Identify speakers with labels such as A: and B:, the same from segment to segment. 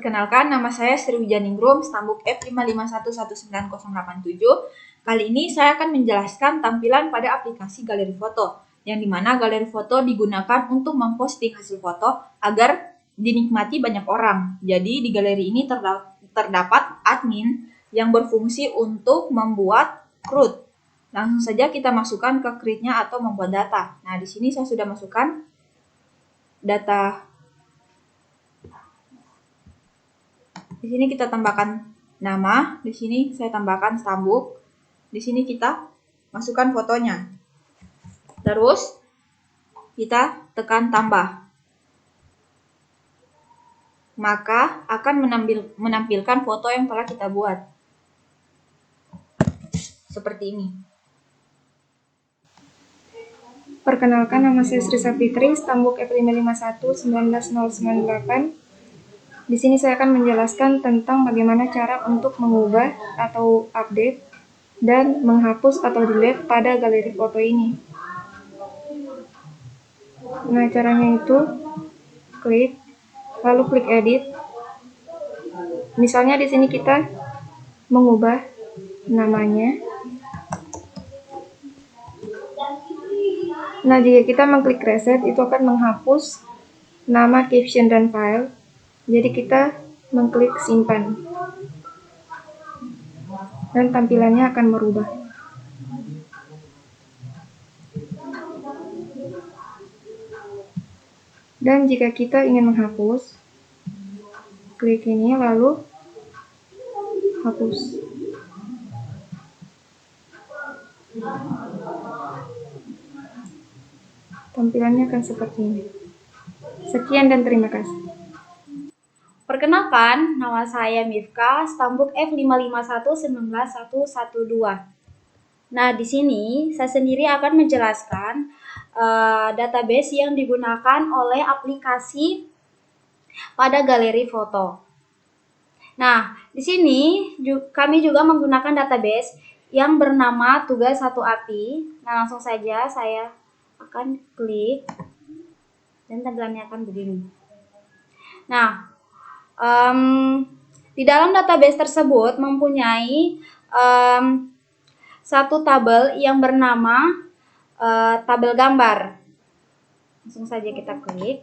A: Perkenalkan, nama saya Sri Wijaningrum, stambuk F5511987. Kali ini saya akan menjelaskan tampilan pada aplikasi galeri foto, yang dimana galeri foto digunakan untuk memposting hasil foto agar dinikmati banyak orang. Jadi di galeri ini terdapat admin yang berfungsi untuk membuat CRUD. Langsung saja kita masukkan ke CRUD-nya atau membuat data. Nah, di sini saya sudah masukkan data. Di sini kita tambahkan nama, di sini saya tambahkan stambuk, di sini kita masukkan fotonya. Terus kita tekan tambah. Maka akan menampilkan foto yang telah kita buat. Seperti ini.
B: Perkenalkan, nama saya Sri Sapitri, stambuk F5511998. Di sini saya akan menjelaskan tentang bagaimana cara untuk mengubah atau update dan menghapus atau delete pada galeri foto ini. Nah, caranya itu lalu klik edit. Misalnya di sini kita mengubah namanya. Nah, jika kita mengklik reset, itu akan menghapus nama, caption, dan file. Jadi kita mengklik simpan. Dan tampilannya akan berubah. Dan jika kita ingin menghapus, klik ini lalu hapus. Tampilannya akan seperti ini. Sekian dan terima kasih.
A: Perkenalkan, nama saya Mifka, stambuk F551191112. Nah, di sini saya sendiri akan menjelaskan database yang digunakan oleh aplikasi pada galeri foto. Nah, di sini kami juga menggunakan database yang bernama Tugas 1 API. Nah, langsung saja saya akan klik dan tampilannya akan begini. Nah, di dalam database tersebut mempunyai satu tabel yang bernama tabel gambar. Langsung saja kita klik.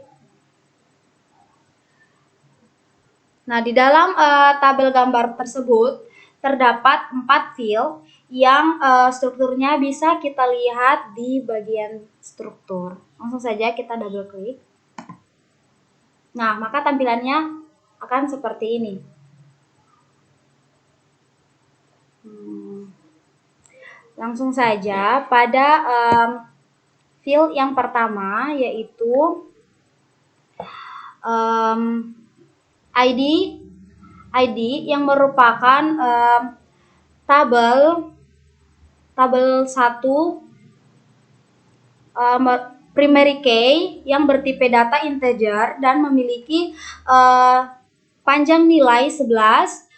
A: Nah, di dalam tabel gambar tersebut terdapat 4 field yang strukturnya bisa kita lihat di bagian struktur. Langsung saja kita double klik. Nah, maka tampilannya akan seperti ini. Langsung saja pada field yang pertama, yaitu ID yang merupakan tabel 1 primary key yang bertipe data integer dan memiliki panjang nilai 11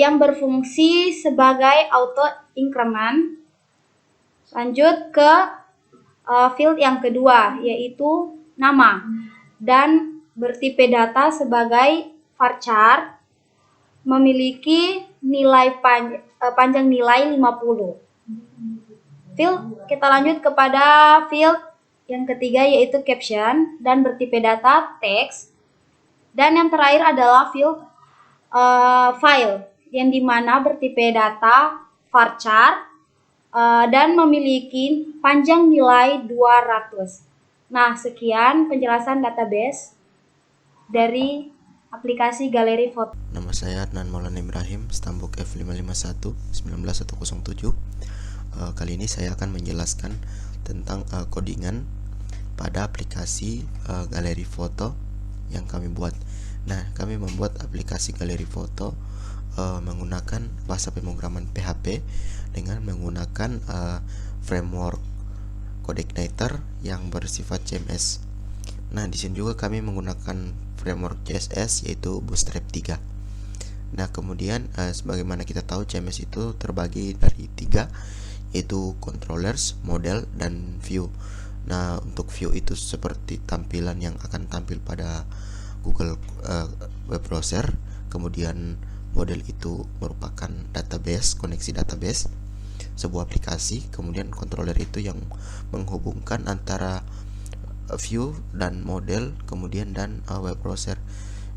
A: yang berfungsi sebagai auto increment. Lanjut ke field yang kedua, yaitu nama dan bertipe data sebagai varchar, memiliki nilai panjang nilai 50. Kita lanjut kepada field yang ketiga, yaitu caption dan bertipe data teks. Dan yang terakhir adalah field file yang dimana bertipe data varchar dan memiliki panjang nilai 200. Nah, sekian penjelasan database dari aplikasi galeri foto.
C: Nama saya Adnan Maulana Ibrahim, stambuk F551191107. Kali ini saya akan menjelaskan tentang codingan pada aplikasi galeri foto yang kami buat. Nah, kami membuat aplikasi galeri foto menggunakan bahasa pemrograman PHP dengan menggunakan framework CodeIgniter yang bersifat CMS. Nah, di sini juga kami menggunakan framework CSS yaitu Bootstrap 3. Nah, kemudian sebagaimana kita tahu CMS itu terbagi dari 3, yaitu controllers, model, dan view. Nah, untuk view itu seperti tampilan yang akan tampil pada Google web browser, kemudian model itu merupakan database, koneksi database, sebuah aplikasi, kemudian controller itu yang menghubungkan antara view dan model, kemudian dan web browser.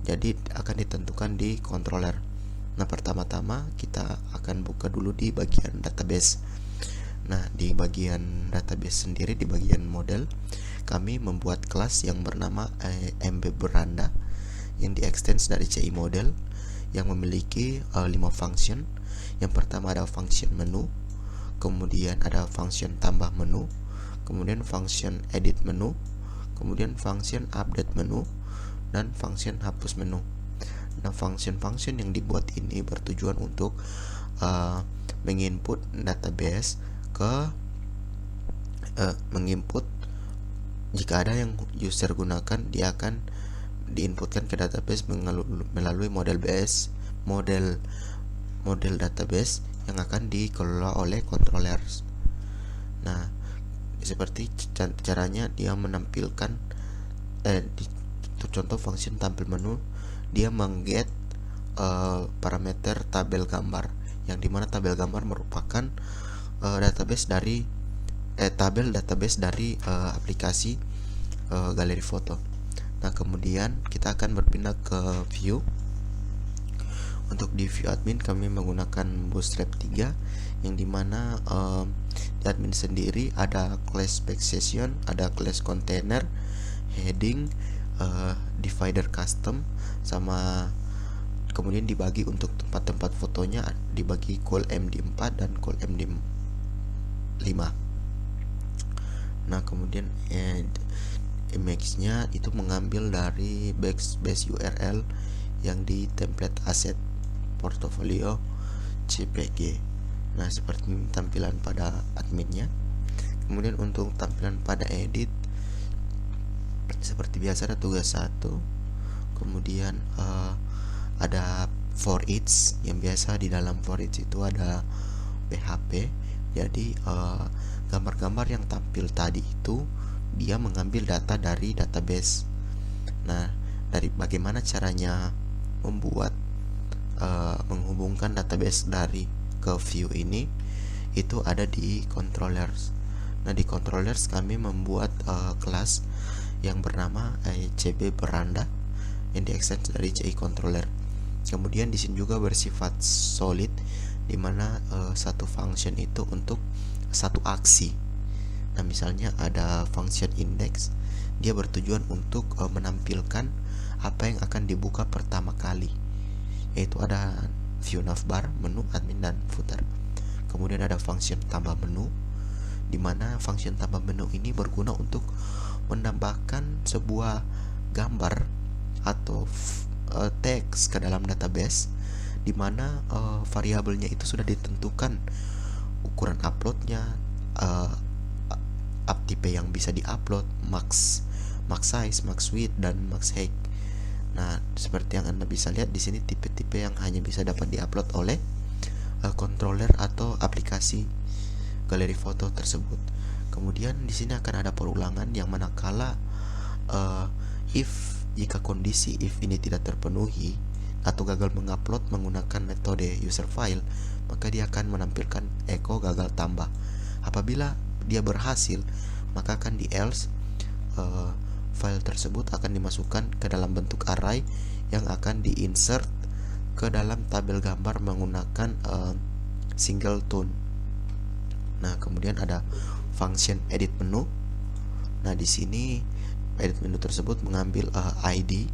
C: Jadi akan ditentukan di controller. Nah, pertama-tama kita akan buka dulu di bagian database. Nah, di bagian database sendiri, di bagian model, kami membuat kelas yang bernama MB Beranda yang diextends dari CI model yang memiliki 5 function. Yang pertama ada function menu, kemudian ada function tambah menu, kemudian function edit menu, kemudian function update menu, dan function hapus menu. Nah, function-function yang dibuat ini bertujuan untuk menginput database ke menginput jika ada yang user gunakan, dia akan diinputkan ke database melalui model database yang akan dikelola oleh controllers. Nah, seperti caranya dia menampilkan contoh function tampil menu, dia mengget parameter tabel gambar, yang dimana tabel gambar merupakan tabel database dari aplikasi galeri foto. Nah, kemudian kita akan berpindah ke view. Untuk di view admin kami menggunakan Bootstrap 3, yang dimana di admin sendiri ada class backsession, ada class container, heading, divider custom, sama kemudian dibagi untuk tempat-tempat fotonya dibagi col MD4 dan col MD5. Nah, kemudian image-nya itu mengambil dari base URL yang di template asset portfolio CPG. Nah, seperti tampilan pada adminnya. Kemudian untuk tampilan pada edit, seperti biasa ada tugas 1, kemudian ada for each, yang biasa di dalam for each itu ada PHP. Jadi gambar-gambar yang tampil tadi itu dia mengambil data dari database. Nah, dari bagaimana caranya membuat menghubungkan database dari ke view ini, itu ada di controllers. Nah, di controllers kami membuat kelas yang bernama CB Beranda yang diextend dari CI controller. Kemudian di sini juga bersifat solid, dimana satu function itu untuk satu aksi. Nah, misalnya ada function index, dia bertujuan untuk menampilkan apa yang akan dibuka pertama kali, yaitu ada view navbar, menu, admin, dan footer. Kemudian ada function tambah menu, dimana function tambah menu ini berguna untuk menambahkan sebuah gambar atau teks ke dalam database, dimana variabelnya itu sudah ditentukan, ukuran uploadnya, tipe yang bisa diupload, max size, max width, dan max height. Nah, seperti yang Anda bisa lihat di sini, tipe-tipe yang hanya bisa dapat diupload oleh controller atau aplikasi galeri foto tersebut. Kemudian di sini akan ada perulangan yang manakala jika kondisi if ini tidak terpenuhi atau gagal mengupload menggunakan metode user file, maka dia akan menampilkan echo gagal tambah. Apabila dia berhasil, maka akan di else file tersebut akan dimasukkan ke dalam bentuk array yang akan diinsert ke dalam tabel gambar menggunakan singleton. Nah, kemudian ada function edit menu. Nah, di sini edit menu tersebut mengambil ID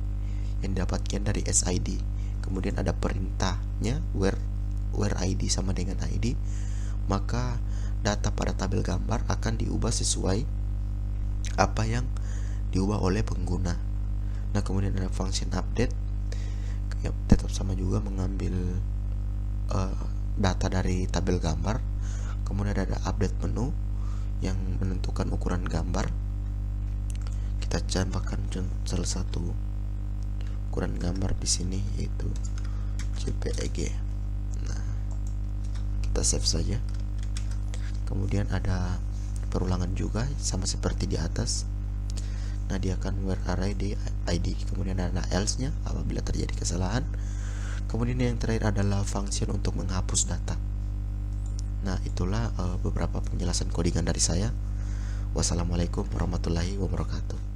C: yang didapatkan dari SID. Kemudian ada perintahnya where ID sama dengan ID, maka data pada tabel gambar akan diubah sesuai apa yang diubah oleh pengguna. Nah, kemudian ada function update, ya, tetap sama juga mengambil data dari tabel gambar. Kemudian ada update menu yang menentukan ukuran gambar. Kita tambahkan salah satu ukuran gambar di sini, yaitu JPEG. Nah, kita save saja. Kemudian ada perulangan juga sama seperti di atas. Nah, dia akan berarray di ID, kemudian ada else-nya apabila terjadi kesalahan. Kemudian yang terakhir adalah function untuk menghapus data. Nah, itulah beberapa penjelasan codingan dari saya. Wassalamualaikum warahmatullahi wabarakatuh.